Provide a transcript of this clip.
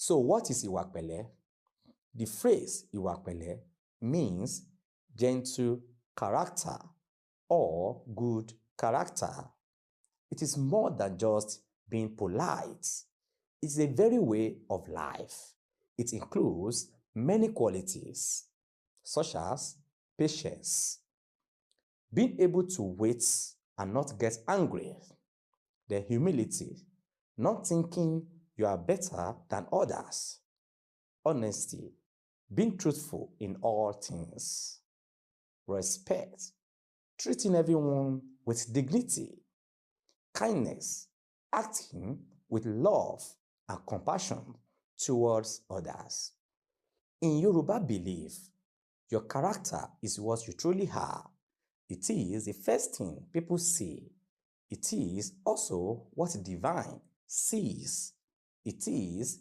So what is ìwà pẹ̀lẹ́? The phrase ìwà pẹ̀lẹ́ means gentle character or good character. It is more than just being polite. It's a very way of life. It includes many qualities, such as patience, being able to wait and not get angry, the humility, not thinking you are better than others, honesty, being truthful in all things, respect, treating everyone with dignity, kindness, acting with love and compassion towards others. In Yoruba belief, your character is what you truly are. It is the first thing people see. It is also what the divine sees. It is